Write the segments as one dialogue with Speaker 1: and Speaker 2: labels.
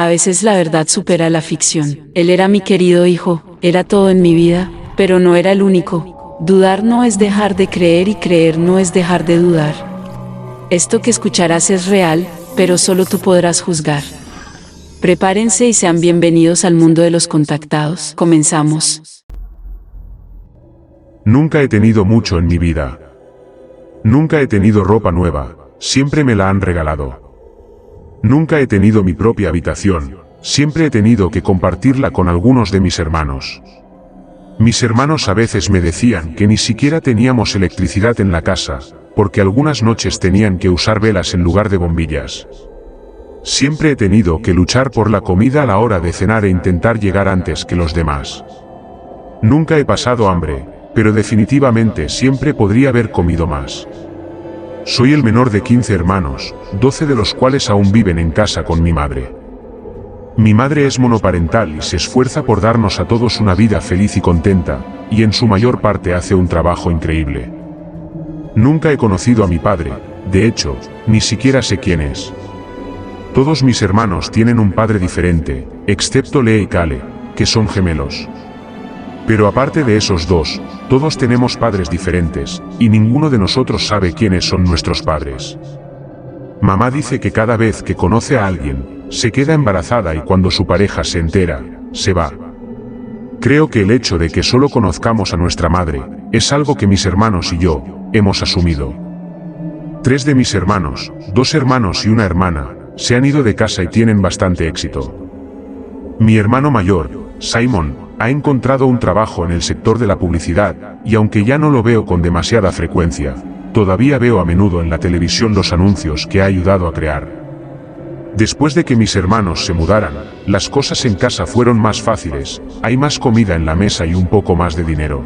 Speaker 1: A veces la verdad supera la ficción. Él era mi querido hijo, era todo en mi vida, pero no era el único. Dudar no es dejar de creer y creer no es dejar de dudar. Esto que escucharás es real, pero solo tú podrás juzgar. Prepárense y sean bienvenidos al mundo de los contactados. Comenzamos.
Speaker 2: Nunca he tenido mucho en mi vida. Nunca he tenido ropa nueva, siempre me la han regalado. Nunca he tenido mi propia habitación, siempre he tenido que compartirla con algunos de mis hermanos. Mis hermanos a veces me decían que ni siquiera teníamos electricidad en la casa, porque algunas noches tenían que usar velas en lugar de bombillas. Siempre he tenido que luchar por la comida a la hora de cenar e intentar llegar antes que los demás. Nunca he pasado hambre, pero definitivamente siempre podría haber comido más. Soy el menor de 15 hermanos, 12 de los cuales aún viven en casa con mi madre. Mi madre es monoparental y se esfuerza por darnos a todos una vida feliz y contenta, y en su mayor parte hace un trabajo increíble. Nunca he conocido a mi padre, de hecho, ni siquiera sé quién es. Todos mis hermanos tienen un padre diferente, excepto Lea y Kale, que son gemelos. Pero aparte de esos dos, todos tenemos padres diferentes, y ninguno de nosotros sabe quiénes son nuestros padres. Mamá dice que cada vez que conoce a alguien, se queda embarazada y cuando su pareja se entera, se va. Creo que el hecho de que solo conozcamos a nuestra madre, es algo que mis hermanos y yo, hemos asumido. 3 de mis hermanos, 2 hermanos y una hermana, se han ido de casa y tienen bastante éxito. Mi hermano mayor, Simon, ha encontrado un trabajo en el sector de la publicidad, y aunque ya no lo veo con demasiada frecuencia, todavía veo a menudo en la televisión los anuncios que ha ayudado a crear. Después de que mis hermanos se mudaran, las cosas en casa fueron más fáciles, hay más comida en la mesa y un poco más de dinero.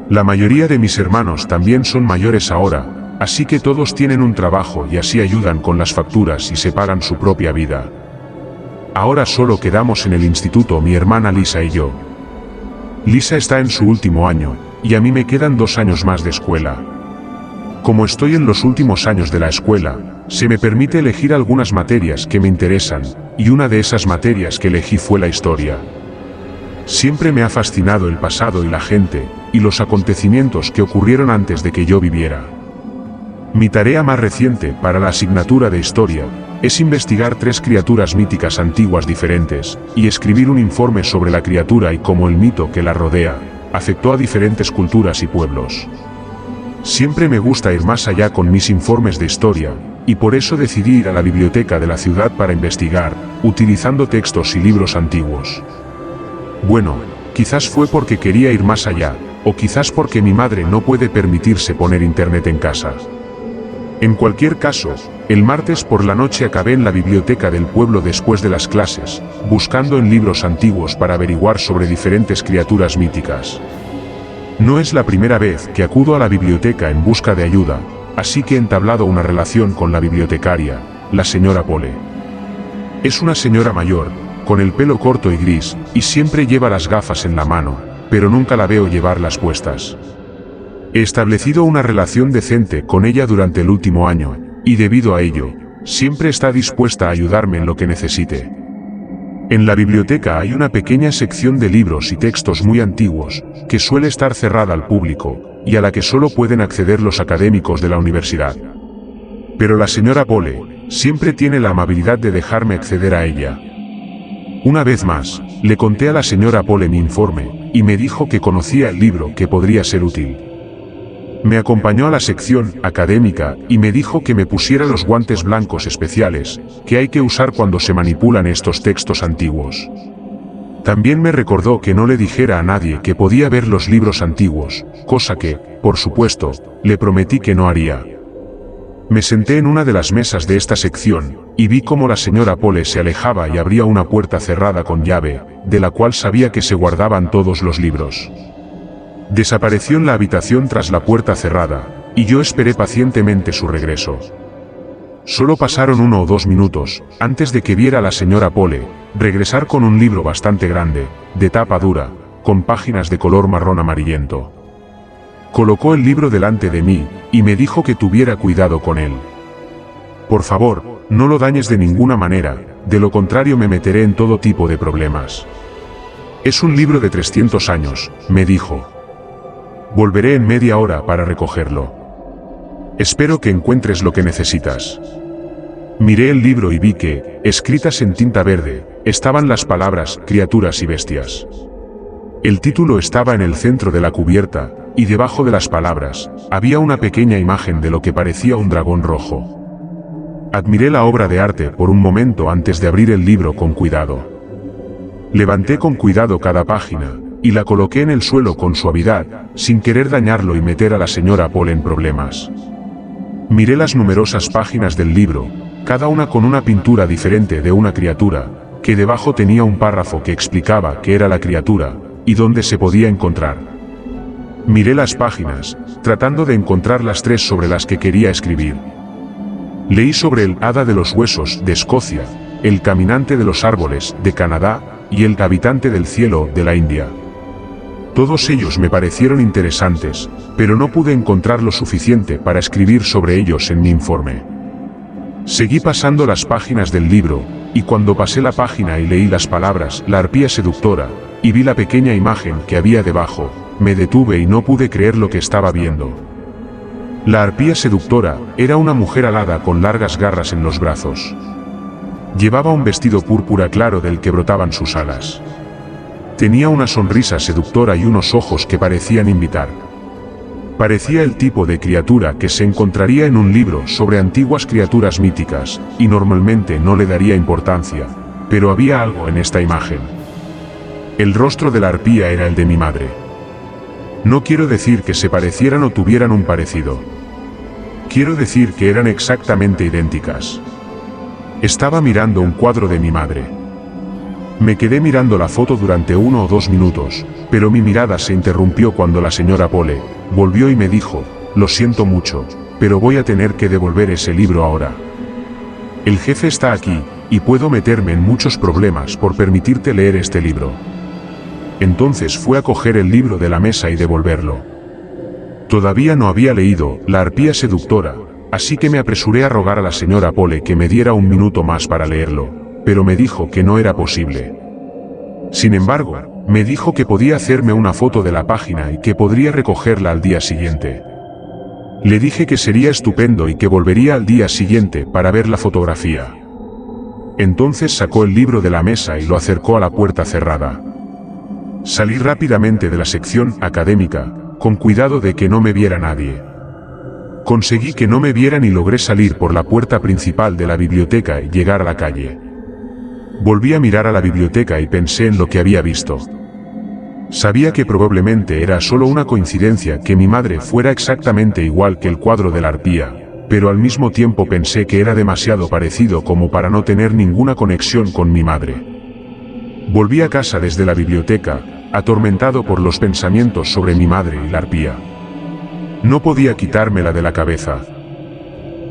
Speaker 2: La mayoría de mis hermanos también son mayores ahora, así que todos tienen un trabajo y así ayudan con las facturas y se pagan su propia vida. Ahora solo quedamos en el instituto mi hermana Lisa y yo. Lisa está en su último año, y a mí me quedan 2 años más de escuela. Como estoy en los últimos años de la escuela, se me permite elegir algunas materias que me interesan, y una de esas materias que elegí fue la historia. Siempre me ha fascinado el pasado y la gente, y los acontecimientos que ocurrieron antes de que yo viviera. Mi tarea más reciente para la asignatura de historia es investigar 3 criaturas míticas antiguas diferentes, y escribir un informe sobre la criatura y cómo el mito que la rodea afectó a diferentes culturas y pueblos. Siempre me gusta ir más allá con mis informes de historia, y por eso decidí ir a la biblioteca de la ciudad para investigar, utilizando textos y libros antiguos. Bueno, quizás fue porque quería ir más allá, o quizás porque mi madre no puede permitirse poner internet en casa. En cualquier caso, el martes por la noche acabé en la biblioteca del pueblo después de las clases, buscando en libros antiguos para averiguar sobre diferentes criaturas míticas. No es la primera vez que acudo a la biblioteca en busca de ayuda, así que he entablado una relación con la bibliotecaria, la señora Pole. Es una señora mayor, con el pelo corto y gris, y siempre lleva las gafas en la mano, pero nunca la veo llevarlas puestas. He establecido una relación decente con ella durante el último año, y debido a ello, siempre está dispuesta a ayudarme en lo que necesite. En la biblioteca hay una pequeña sección de libros y textos muy antiguos, que suele estar cerrada al público, y a la que solo pueden acceder los académicos de la universidad. Pero la señora Pole siempre tiene la amabilidad de dejarme acceder a ella. Una vez más, le conté a la señora Pole mi informe, y me dijo que conocía el libro que podría ser útil. Me acompañó a la sección académica y me dijo que me pusiera los guantes blancos especiales, que hay que usar cuando se manipulan estos textos antiguos. También me recordó que no le dijera a nadie que podía ver los libros antiguos, cosa que, por supuesto, le prometí que no haría. Me senté en una de las mesas de esta sección, y vi cómo la señora Pole se alejaba y abría una puerta cerrada con llave, de la cual sabía que se guardaban todos los libros. Desapareció en la habitación tras la puerta cerrada, y yo esperé pacientemente su regreso. Solo pasaron 1 o 2 minutos, antes de que viera a la señora Pole regresar con un libro bastante grande, de tapa dura, con páginas de color marrón amarillento. Colocó el libro delante de mí, y me dijo que tuviera cuidado con él. Por favor, no lo dañes de ninguna manera, de lo contrario me meteré en todo tipo de problemas. Es un libro de 300 años, me dijo. Volveré en media hora para recogerlo. Espero que encuentres lo que necesitas. Miré el libro y vi que, escritas en tinta verde, estaban las palabras criaturas y bestias. El título estaba en el centro de la cubierta, y debajo de las palabras, había una pequeña imagen de lo que parecía un dragón rojo. Admiré la obra de arte por un momento antes de abrir el libro con cuidado. Levanté con cuidado cada página, y la coloqué en el suelo con suavidad, sin querer dañarlo y meter a la señora Pole en problemas. Miré las numerosas páginas del libro, cada una con una pintura diferente de una criatura, que debajo tenía un párrafo que explicaba qué era la criatura, y dónde se podía encontrar. Miré las páginas, tratando de encontrar las 3 sobre las que quería escribir. Leí sobre el hada de los huesos de Escocia, el caminante de los árboles de Canadá, y el habitante del cielo de la India. Todos ellos me parecieron interesantes, pero no pude encontrar lo suficiente para escribir sobre ellos en mi informe. Seguí pasando las páginas del libro, y cuando pasé la página y leí las palabras la arpía seductora, y vi la pequeña imagen que había debajo, me detuve y no pude creer lo que estaba viendo. La arpía seductora era una mujer alada con largas garras en los brazos. Llevaba un vestido púrpura claro del que brotaban sus alas. Tenía una sonrisa seductora y unos ojos que parecían invitar. Parecía el tipo de criatura que se encontraría en un libro sobre antiguas criaturas míticas, y normalmente no le daría importancia, pero había algo en esta imagen. El rostro de la arpía era el de mi madre. No quiero decir que se parecieran o tuvieran un parecido. Quiero decir que eran exactamente idénticas. Estaba mirando un cuadro de mi madre. Me quedé mirando la foto durante 1 o 2 minutos, pero mi mirada se interrumpió cuando la señora Pole volvió y me dijo: lo siento mucho, pero voy a tener que devolver ese libro ahora. El jefe está aquí, y puedo meterme en muchos problemas por permitirte leer este libro. Entonces fue a coger el libro de la mesa y devolverlo. Todavía no había leído La arpía seductora, así que me apresuré a rogar a la señora Pole que me diera 1 minuto más para leerlo, pero me dijo que no era posible. Sin embargo, me dijo que podía hacerme una foto de la página y que podría recogerla al día siguiente. Le dije que sería estupendo y que volvería al día siguiente para ver la fotografía. Entonces sacó el libro de la mesa y lo acercó a la puerta cerrada. Salí rápidamente de la sección académica, con cuidado de que no me viera nadie. Conseguí que no me vieran y logré salir por la puerta principal de la biblioteca y llegar a la calle. Volví a mirar a la biblioteca y pensé en lo que había visto. Sabía que probablemente era solo una coincidencia que mi madre fuera exactamente igual que el cuadro de la arpía, pero al mismo tiempo pensé que era demasiado parecido como para no tener ninguna conexión con mi madre. Volví a casa desde la biblioteca, atormentado por los pensamientos sobre mi madre y la arpía. No podía quitármela de la cabeza.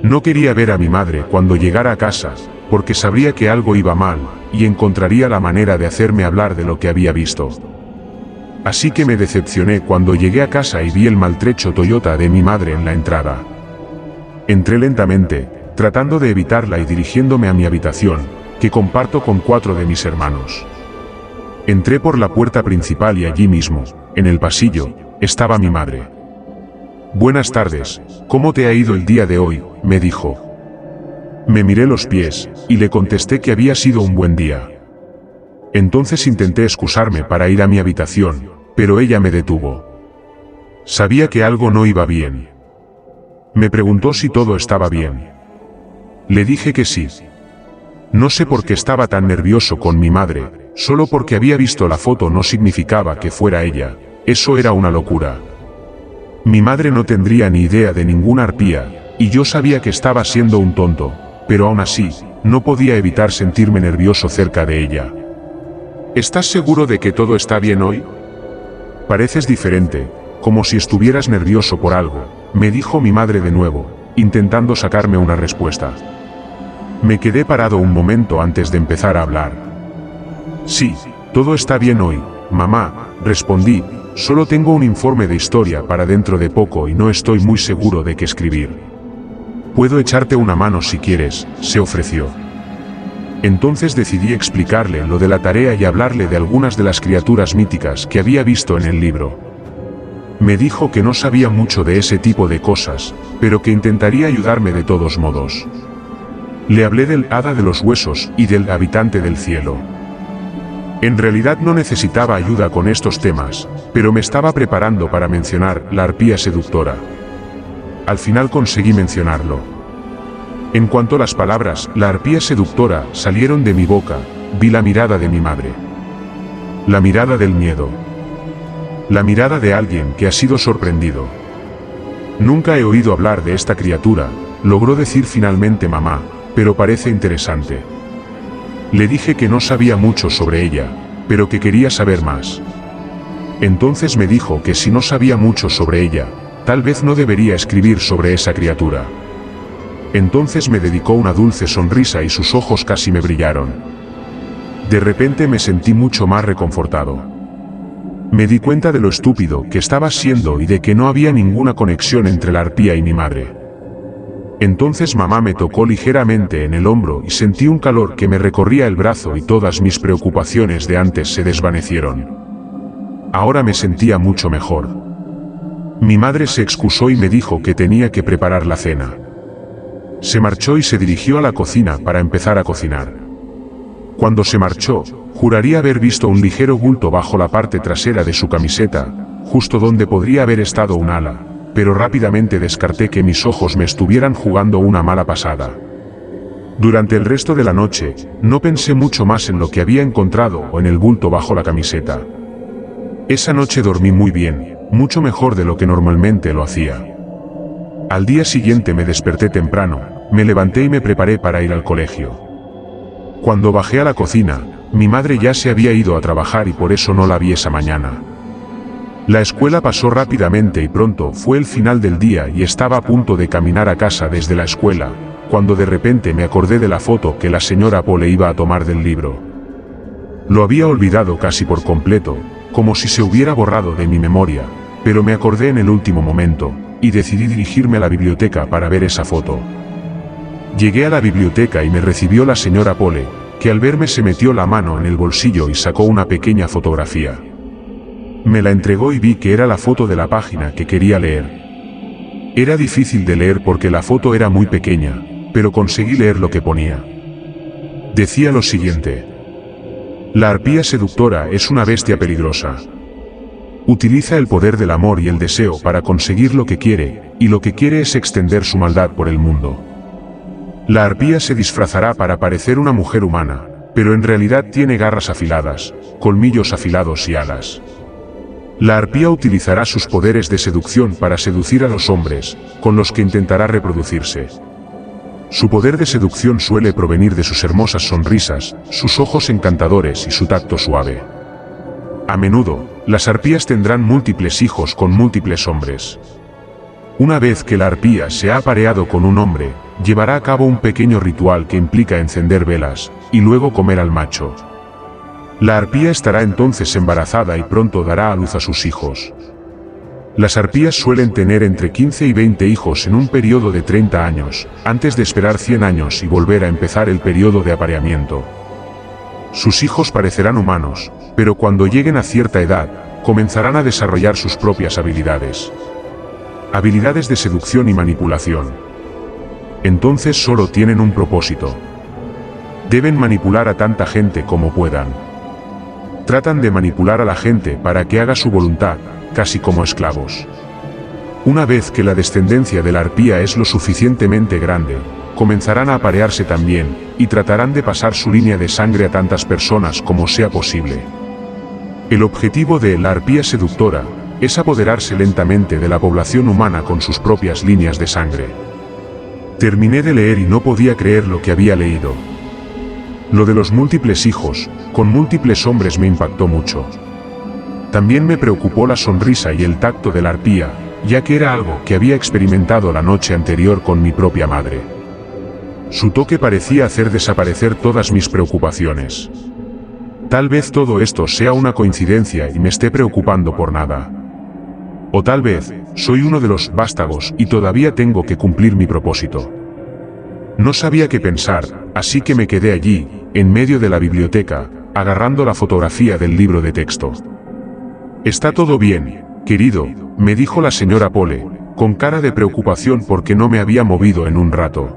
Speaker 2: No quería ver a mi madre cuando llegara a casa, porque sabría que algo iba mal, y encontraría la manera de hacerme hablar de lo que había visto. Así que me decepcioné cuando llegué a casa y vi el maltrecho Toyota de mi madre en la entrada. Entré lentamente, tratando de evitarla y dirigiéndome a mi habitación, que comparto con 4 de mis hermanos. Entré por la puerta principal y allí mismo, en el pasillo, estaba mi madre. «Buenas tardes, ¿cómo te ha ido el día de hoy?», me dijo. Me miré los pies, y le contesté que había sido un buen día. Entonces intenté excusarme para ir a mi habitación, pero ella me detuvo. Sabía que algo no iba bien. Me preguntó si todo estaba bien. Le dije que sí. No sé por qué estaba tan nervioso con mi madre, solo porque había visto la foto no significaba que fuera ella, eso era una locura. Mi madre no tendría ni idea de ninguna arpía, y yo sabía que estaba siendo un tonto, pero aún así, no podía evitar sentirme nervioso cerca de ella. ¿Estás seguro de que todo está bien hoy? Pareces diferente, como si estuvieras nervioso por algo, me dijo mi madre de nuevo, intentando sacarme una respuesta. Me quedé parado un momento antes de empezar a hablar. Sí, todo está bien hoy, mamá, respondí, solo tengo un informe de historia para dentro de poco y no estoy muy seguro de qué escribir. Puedo echarte una mano si quieres, se ofreció. Entonces decidí explicarle lo de la tarea y hablarle de algunas de las criaturas míticas que había visto en el libro. Me dijo que no sabía mucho de ese tipo de cosas, pero que intentaría ayudarme de todos modos. Le hablé del hada de los huesos y del habitante del cielo. En realidad no necesitaba ayuda con estos temas, pero me estaba preparando para mencionar la arpía seductora. Al final conseguí mencionarlo. En cuanto las palabras la arpía seductora salieron de mi boca, vi la mirada de mi madre. La mirada del miedo. La mirada de alguien que ha sido sorprendido. Nunca he oído hablar de esta criatura, logró decir finalmente mamá, pero parece interesante. Le dije que no sabía mucho sobre ella, pero que quería saber más. Entonces me dijo que si no sabía mucho sobre ella, tal vez no debería escribir sobre esa criatura. Entonces me dedicó una dulce sonrisa y sus ojos casi me brillaron. De repente me sentí mucho más reconfortado. Me di cuenta de lo estúpido que estaba siendo y de que no había ninguna conexión entre la arpía y mi madre. Entonces mamá me tocó ligeramente en el hombro y sentí un calor que me recorría el brazo y todas mis preocupaciones de antes se desvanecieron. Ahora me sentía mucho mejor. Mi madre se excusó y me dijo que tenía que preparar la cena. Se marchó y se dirigió a la cocina para empezar a cocinar. Cuando se marchó, juraría haber visto un ligero bulto bajo la parte trasera de su camiseta, justo donde podría haber estado un ala, pero rápidamente descarté que mis ojos me estuvieran jugando una mala pasada. Durante el resto de la noche, no pensé mucho más en lo que había encontrado o en el bulto bajo la camiseta. Esa noche dormí muy bien, mucho mejor de lo que normalmente lo hacía. Al día siguiente me desperté temprano, me levanté y me preparé para ir al colegio. Cuando bajé a la cocina, mi madre ya se había ido a trabajar y por eso no la vi esa mañana. La escuela pasó rápidamente y pronto fue el final del día y estaba a punto de caminar a casa desde la escuela, cuando de repente me acordé de la foto que la señora Pole iba a tomar del libro. Lo había olvidado casi por completo, como si se hubiera borrado de mi memoria, pero me acordé en el último momento, y decidí dirigirme a la biblioteca para ver esa foto. Llegué a la biblioteca y me recibió la señora Pole, que al verme se metió la mano en el bolsillo y sacó una pequeña fotografía. Me la entregó y vi que era la foto de la página que quería leer. Era difícil de leer porque la foto era muy pequeña, pero conseguí leer lo que ponía. Decía lo siguiente: la arpía seductora es una bestia peligrosa. Utiliza el poder del amor y el deseo para conseguir lo que quiere, y lo que quiere es extender su maldad por el mundo. La arpía se disfrazará para parecer una mujer humana, pero en realidad tiene garras afiladas, colmillos afilados y alas. La arpía utilizará sus poderes de seducción para seducir a los hombres, con los que intentará reproducirse. Su poder de seducción suele provenir de sus hermosas sonrisas, sus ojos encantadores y su tacto suave. A menudo, las arpías tendrán múltiples hijos con múltiples hombres. Una vez que la arpía se ha apareado con un hombre, llevará a cabo un pequeño ritual que implica encender velas, y luego comer al macho. La arpía estará entonces embarazada y pronto dará a luz a sus hijos. Las arpías suelen tener entre 15 y 20 hijos en un periodo de 30 años, antes de esperar 100 años y volver a empezar el periodo de apareamiento. Sus hijos parecerán humanos, pero cuando lleguen a cierta edad, comenzarán a desarrollar sus propias habilidades. Habilidades de seducción y manipulación. Entonces solo tienen un propósito. Deben manipular a tanta gente como puedan. Tratan de manipular a la gente para que haga su voluntad, casi como esclavos. Una vez que la descendencia de la arpía es lo suficientemente grande, comenzarán a aparearse también, y tratarán de pasar su línea de sangre a tantas personas como sea posible. El objetivo de la arpía seductora es apoderarse lentamente de la población humana con sus propias líneas de sangre. Terminé de leer y no podía creer lo que había leído. Lo de los múltiples hijos, con múltiples hombres me impactó mucho. También me preocupó la sonrisa y el tacto de la arpía, ya que era algo que había experimentado la noche anterior con mi propia madre. Su toque parecía hacer desaparecer todas mis preocupaciones. Tal vez todo esto sea una coincidencia y me esté preocupando por nada. O tal vez, soy uno de los vástagos y todavía tengo que cumplir mi propósito. No sabía qué pensar, así que me quedé allí, en medio de la biblioteca, agarrando la fotografía del libro de texto. «Está todo bien, querido», me dijo la señora Pole, con cara de preocupación porque no me había movido en un rato.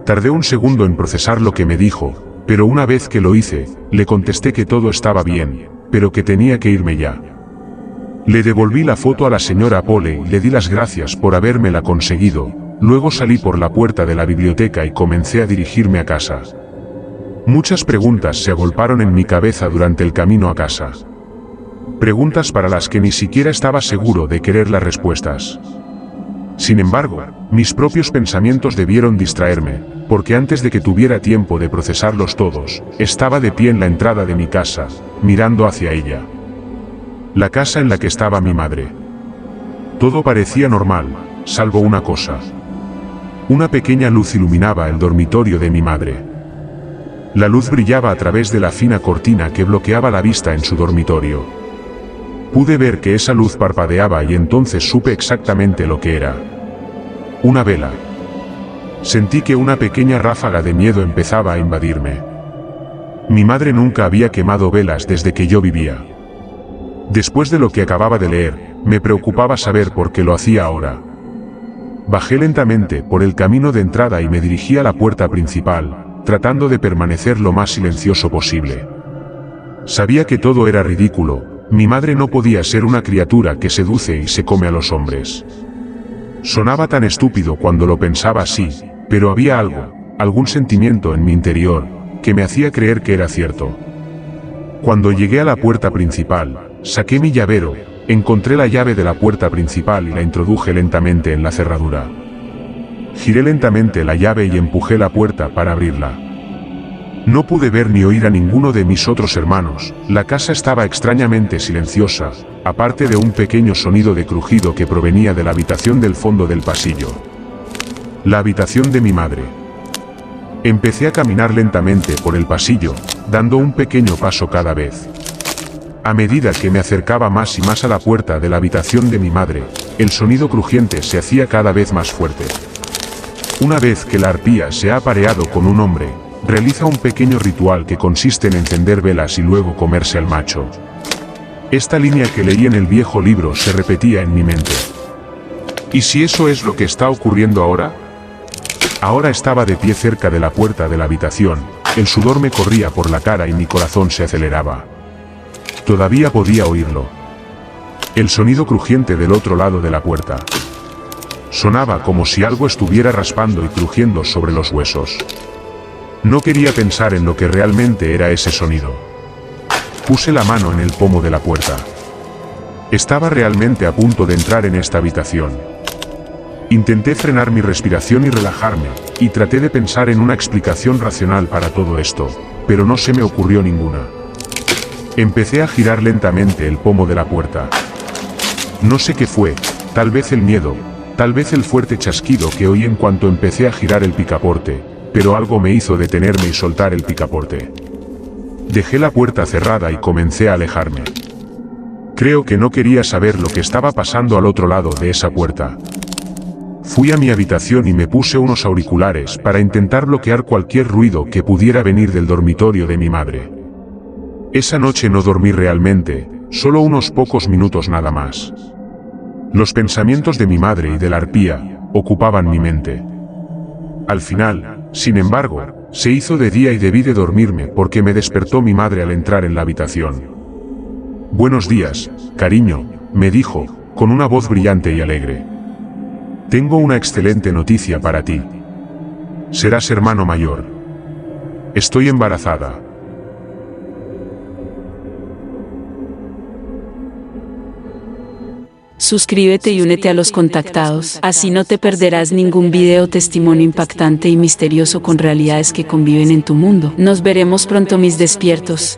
Speaker 2: Tardé un segundo en procesar lo que me dijo, pero una vez que lo hice, le contesté que todo estaba bien, pero que tenía que irme ya. Le devolví la foto a la señora Pole y le di las gracias por habérmela conseguido. Luego salí por la puerta de la biblioteca y comencé a dirigirme a casa. Muchas preguntas se agolparon en mi cabeza durante el camino a casa. Preguntas para las que ni siquiera estaba seguro de querer las respuestas. Sin embargo, mis propios pensamientos debieron distraerme, porque antes de que tuviera tiempo de procesarlos todos, estaba de pie en la entrada de mi casa, mirando hacia ella. La casa en la que estaba mi madre. Todo parecía normal, salvo una cosa. Una pequeña luz iluminaba el dormitorio de mi madre. La luz brillaba a través de la fina cortina que bloqueaba la vista en su dormitorio. Pude ver que esa luz parpadeaba y entonces supe exactamente lo que era. Una vela. Sentí que una pequeña ráfaga de miedo empezaba a invadirme. Mi madre nunca había quemado velas desde que yo vivía. Después de lo que acababa de leer, me preocupaba saber por qué lo hacía ahora. Bajé lentamente por el camino de entrada y me dirigí a la puerta principal, tratando de permanecer lo más silencioso posible. Sabía que todo era ridículo, mi madre no podía ser una criatura que seduce y se come a los hombres. Sonaba tan estúpido cuando lo pensaba así, pero había algo, algún sentimiento en mi interior, que me hacía creer que era cierto. Cuando llegué a la puerta principal, saqué mi llavero, encontré la llave de la puerta principal y la introduje lentamente en la cerradura. Giré lentamente la llave y empujé la puerta para abrirla. No pude ver ni oír a ninguno de mis otros hermanos, la casa estaba extrañamente silenciosa, aparte de un pequeño sonido de crujido que provenía de la habitación del fondo del pasillo. La habitación de mi madre. Empecé a caminar lentamente por el pasillo, dando un pequeño paso cada vez. A medida que me acercaba más y más a la puerta de la habitación de mi madre, el sonido crujiente se hacía cada vez más fuerte. Una vez que la arpía se ha apareado con un hombre, realiza un pequeño ritual que consiste en encender velas y luego comerse al macho. Esta línea que leí en el viejo libro se repetía en mi mente. ¿Y si eso es lo que está ocurriendo ahora? Ahora estaba de pie cerca de la puerta de la habitación, el sudor me corría por la cara y mi corazón se aceleraba. Todavía podía oírlo. El sonido crujiente del otro lado de la puerta. Sonaba como si algo estuviera raspando y crujiendo sobre los huesos. No quería pensar en lo que realmente era ese sonido. Puse la mano en el pomo de la puerta. Estaba realmente a punto de entrar en esta habitación. Intenté frenar mi respiración y relajarme, y traté de pensar en una explicación racional para todo esto, pero no se me ocurrió ninguna. Empecé a girar lentamente el pomo de la puerta. No sé qué fue, tal vez el miedo, tal vez el fuerte chasquido que oí en cuanto empecé a girar el picaporte, pero algo me hizo detenerme y soltar el picaporte. Dejé la puerta cerrada y comencé a alejarme. Creo que no quería saber lo que estaba pasando al otro lado de esa puerta. Fui a mi habitación y me puse unos auriculares para intentar bloquear cualquier ruido que pudiera venir del dormitorio de mi madre. Esa noche no dormí realmente, solo unos pocos minutos nada más. Los pensamientos de mi madre y de la arpía ocupaban mi mente. Al final, sin embargo, se hizo de día y debí de dormirme porque me despertó mi madre al entrar en la habitación. «Buenos días, cariño», me dijo, con una voz brillante y alegre. «Tengo una excelente noticia para ti. Serás hermano mayor. Estoy embarazada».
Speaker 1: Suscríbete y únete a los contactados, así no te perderás ningún video testimonio impactante y misterioso con realidades que conviven en tu mundo. Nos veremos pronto, mis despiertos.